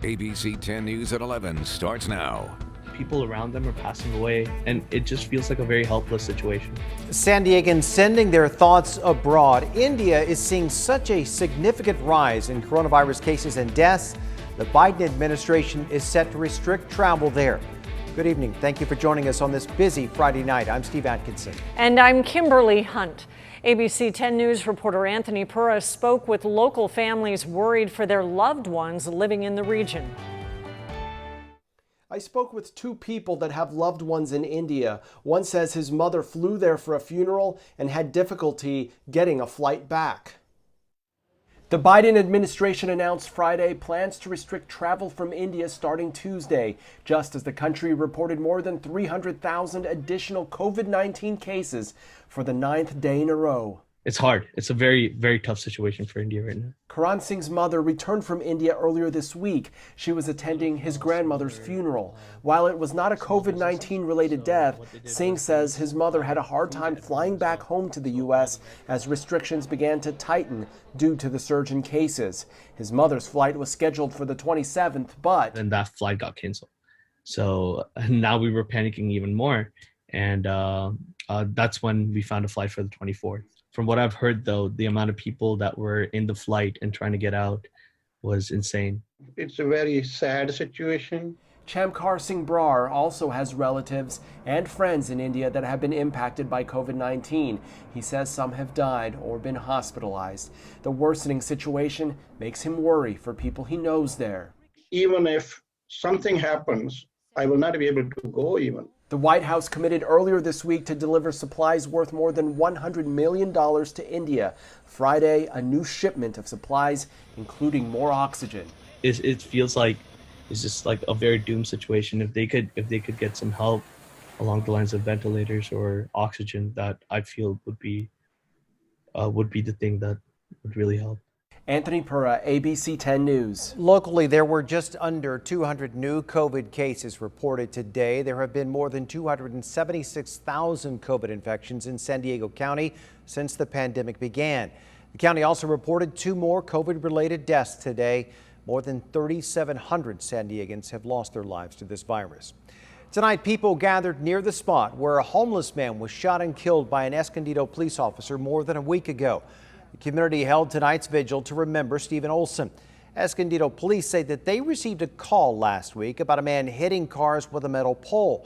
ABC 10 News at 11 starts now. People around them are passing away, and it just feels like a very helpless situation. San Diegans sending their thoughts abroad. India is seeing such a significant rise in coronavirus cases and deaths. The Biden administration is set to restrict travel there. Good evening. Thank you for joining us on this busy Friday night. I'm Steve Atkinson. And I'm Kimberly Hunt. ABC 10 News reporter Anthony Pura spoke with local families worried for their loved ones living in the region. I spoke with two people that have loved ones in India. One says his mother flew there for a funeral and had difficulty getting a flight back. The Biden administration announced Friday plans to restrict travel from India starting Tuesday, just as the country reported more than 300,000 additional COVID-19 cases for the 9th day in a row. It's hard. It's a very, very tough situation for India right now. Karan Singh's mother returned from India earlier this week. She was attending his grandmother's funeral. While it was not a COVID-19 related death, Singh says his mother had a hard time flying back home to the U.S. as restrictions began to tighten due to the surge in cases. His mother's flight was scheduled for the 27th, but... And that flight got canceled. So now we were panicking even more. And that's when we found a flight for the 24th. From what I've heard, though, the amount of people that were in the flight and trying to get out was insane. It's a very sad situation. Chamkar Singh Brar also has relatives and friends in India that have been impacted by COVID-19. He says some have died or been hospitalized. The worsening situation makes him worry for people he knows there. Even if something happens, I will not be able to go even. The White House committed earlier this week to deliver supplies worth more than $100 million to India. Friday, a new shipment of supplies, including more oxygen. It feels like it's just like a very doomed situation. If they could get some help along the lines of ventilators or oxygen, that I feel would be the thing that would really help. Anthony Pura, ABC 10 News. Locally, there were just under 200 new COVID cases reported today. There have been more than 276,000 COVID infections in San Diego County since the pandemic began. The county also reported 2 more COVID-related deaths today. More than 3,700 San Diegans have lost their lives to this virus. Tonight, people gathered near the spot where a homeless man was shot and killed by an Escondido police officer more than a week ago. The community held tonight's vigil to remember Stephen Olson. Escondido police say that they received a call last week about a man hitting cars with a metal pole.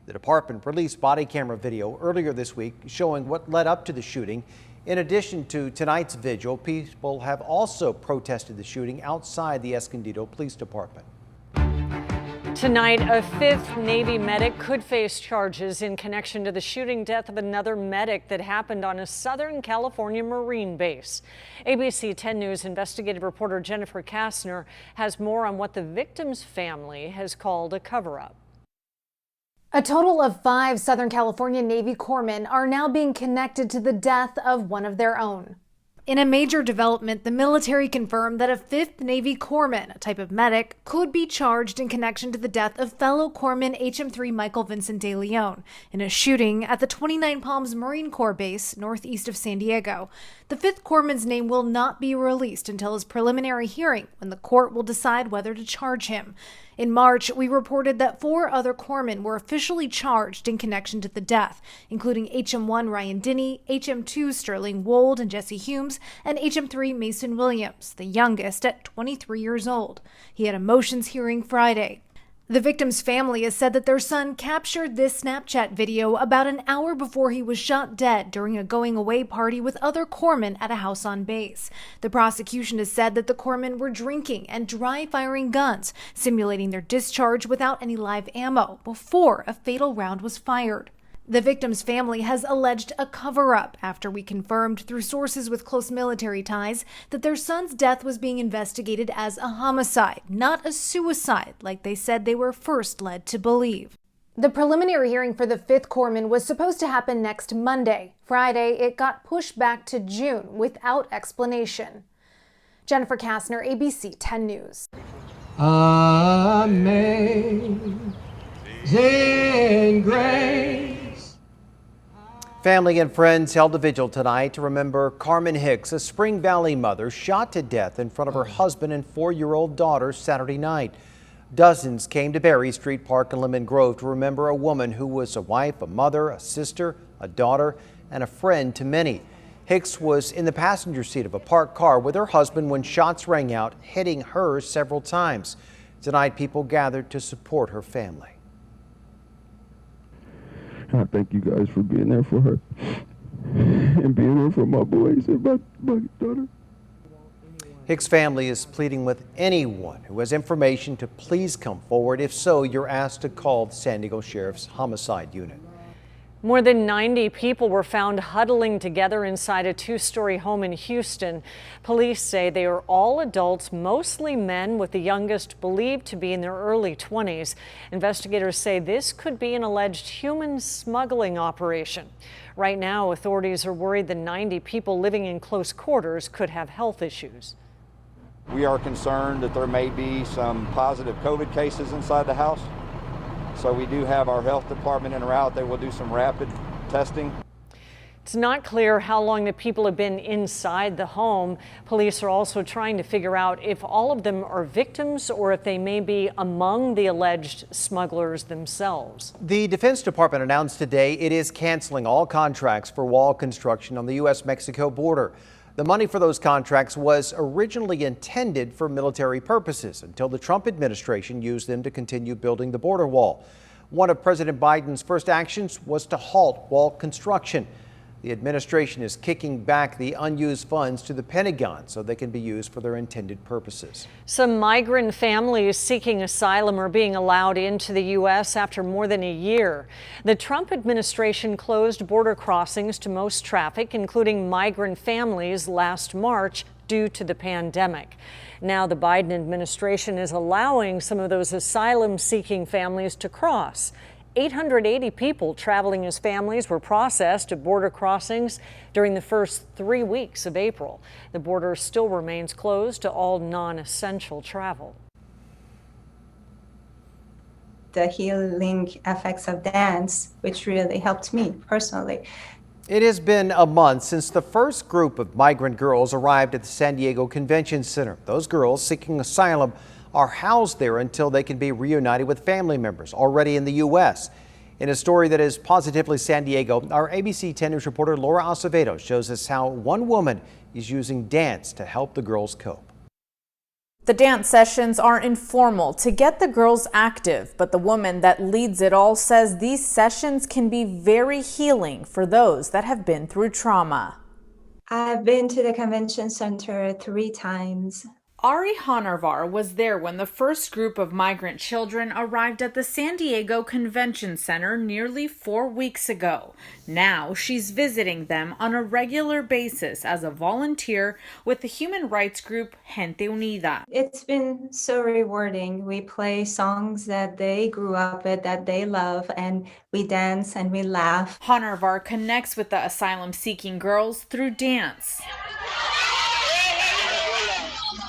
The department released body camera video earlier this week showing what led up to the shooting. In addition to tonight's vigil, people have also protested the shooting outside the Escondido Police Department. Tonight, a 5th Navy medic could face charges in connection to the shooting death of another medic that happened on a Southern California Marine base. ABC 10 News investigative reporter Jennifer Kastner has more on what the victim's family has called a cover-up. A total of 5 Southern California Navy corpsmen are now being connected to the death of one of their own. In a major development, the military confirmed that a 5th Navy corpsman, a type of medic, could be charged in connection to the death of fellow corpsman HM3 Michael Vincent de Leon in a shooting at the 29 Palms Marine Corps base northeast of San Diego. The 5th corpsman's name will not be released until his preliminary hearing, when the court will decide whether to charge him. In March, we reported that 4 other corpsmen were officially charged in connection to the death, including HM1 Ryan Dinney, HM2 Sterling Wold and Jesse Humes, and HM3 Mason Williams, the youngest at 23 years old. He had a motions hearing Friday. The victim's family has said that their son captured this Snapchat video about an hour before he was shot dead during a going-away party with other corpsmen at a house on base. The prosecution has said that the corpsmen were drinking and dry-firing guns, simulating their discharge without any live ammo before a fatal round was fired. The victim's family has alleged a cover-up after we confirmed through sources with close military ties that their son's death was being investigated as a homicide, not a suicide, like they said they were first led to believe. The preliminary hearing for the 5th corpsman was supposed to happen next Monday. Friday, it got pushed back to June without explanation. Jennifer Kastner, ABC 10 News. Amazing grace. Family and friends held a vigil tonight to remember Carmen Hicks, a Spring Valley mother shot to death in front of her husband and 4-year-old daughter Saturday night. Dozens came to Berry Street Park in Lemon Grove to remember a woman who was a wife, a mother, a sister, a daughter, and a friend to many. Hicks was in the passenger seat of a parked car with her husband when shots rang out, hitting her several times. Tonight, people gathered to support her family. I thank you guys for being there for her and being there for my boys and my daughter. Hicks' family is pleading with anyone who has information to please come forward. If so, you're asked to call the San Diego Sheriff's Homicide Unit. More than 90 people were found huddling together inside a 2-story home in Houston. Police say they are all adults, mostly men, with the youngest believed to be in their early 20s. Investigators say this could be an alleged human smuggling operation. Right now, authorities are worried the 90 people living in close quarters could have health issues. We are concerned that there may be some positive COVID cases inside the house. So we do have our health department en route. They will do some rapid testing. It's not clear how long the people have been inside the home. Police are also trying to figure out if all of them are victims or if they may be among the alleged smugglers themselves. The Defense Department announced today it is canceling all contracts for wall construction on the U.S.-Mexico border. The money for those contracts was originally intended for military purposes until the Trump administration used them to continue building the border wall. One of President Biden's first actions was to halt wall construction. The administration is kicking back the unused funds to the Pentagon so they can be used for their intended purposes. Some migrant families seeking asylum are being allowed into the U.S. after more than a year. The Trump administration closed border crossings to most traffic, including migrant families, last March due to the pandemic. Now the Biden administration is allowing some of those asylum-seeking families to cross. 880 people traveling as families were processed at border crossings during the first 3 weeks of April. The border still remains closed to all non-essential travel. The healing effects of dance, which really helped me personally. It has been a month since the first group of migrant girls arrived at the San Diego Convention Center. Those girls seeking asylum are housed there until they can be reunited with family members already in the U.S. In a story that is positively San Diego, our ABC 10 News reporter Laura Acevedo shows us how one woman is using dance to help the girls cope. The dance sessions are informal to get the girls active, but the woman that leads it all says these sessions can be very healing for those that have been through trauma. I've been to the convention center 3 times. Ari Hanarvar was there when the first group of migrant children arrived at the San Diego Convention Center nearly 4 weeks ago. Now she's visiting them on a regular basis as a volunteer with the human rights group Gente Unida. It's been so rewarding. We play songs that they grew up with, that they love, and we dance and we laugh. Hanarvar connects with the asylum-seeking girls through dance.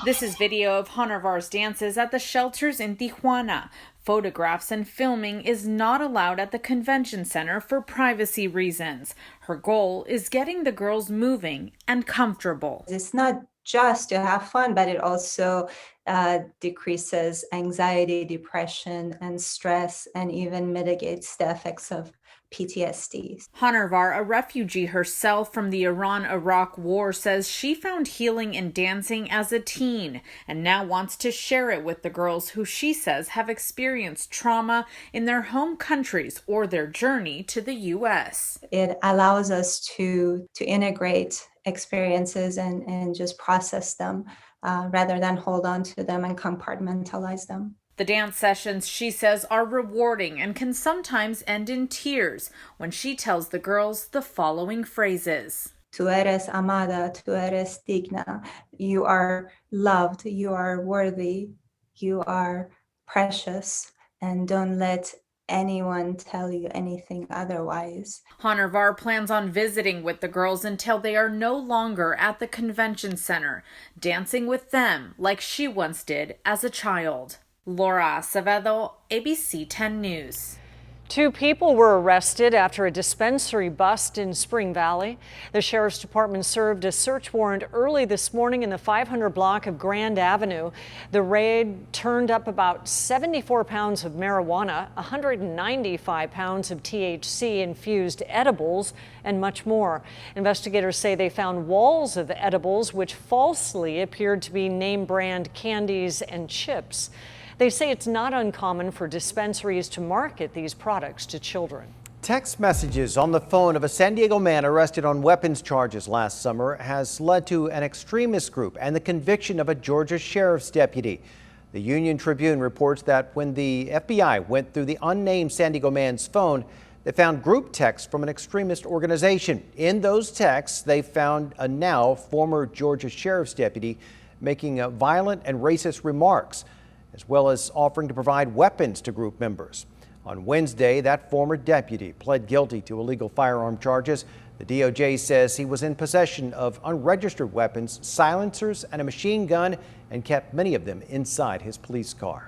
This is video of Hanarvar's dances at the shelters in Tijuana. Photographs and filming is not allowed at the convention center for privacy reasons. Her goal is getting the girls moving and comfortable. It's not just to have fun, but it also decreases anxiety, depression, and stress, and even mitigates the effects of PTSD. Hanarvar, a refugee herself from the Iran-Iraq war, says she found healing in dancing as a teen and now wants to share it with the girls who she says have experienced trauma in their home countries or their journey to the U.S. It allows us to integrate experiences and just process them rather than hold on to them and compartmentalize them. The dance sessions, she says, are rewarding and can sometimes end in tears when she tells the girls the following phrases. Tú eres amada, tú eres digna. You are loved, you are worthy, you are precious, and don't let anyone tell you anything otherwise. Hanarvar plans on visiting with the girls until they are no longer at the convention center, dancing with them like she once did as a child. Laura Acevedo, ABC 10 News. 2 people were arrested after a dispensary bust in Spring Valley. The sheriff's department served a search warrant early this morning in the 500 block of Grand Avenue. The raid turned up about 74 pounds of marijuana, 195 pounds of THC-infused edibles, and much more. Investigators say they found walls of edibles which falsely appeared to be name brand candies and chips. They say it's not uncommon for dispensaries to market these products to children. Text messages on the phone of a San Diego man arrested on weapons charges last summer has led to an extremist group and the conviction of a Georgia sheriff's deputy. The Union Tribune reports that when the FBI went through the unnamed San Diego man's phone, they found group texts from an extremist organization. In those texts, they found a now former Georgia sheriff's deputy making violent and racist remarks, as well as offering to provide weapons to group members. On Wednesday, that former deputy pled guilty to illegal firearm charges. The DOJ says he was in possession of unregistered weapons, silencers, and a machine gun, and kept many of them inside his police car.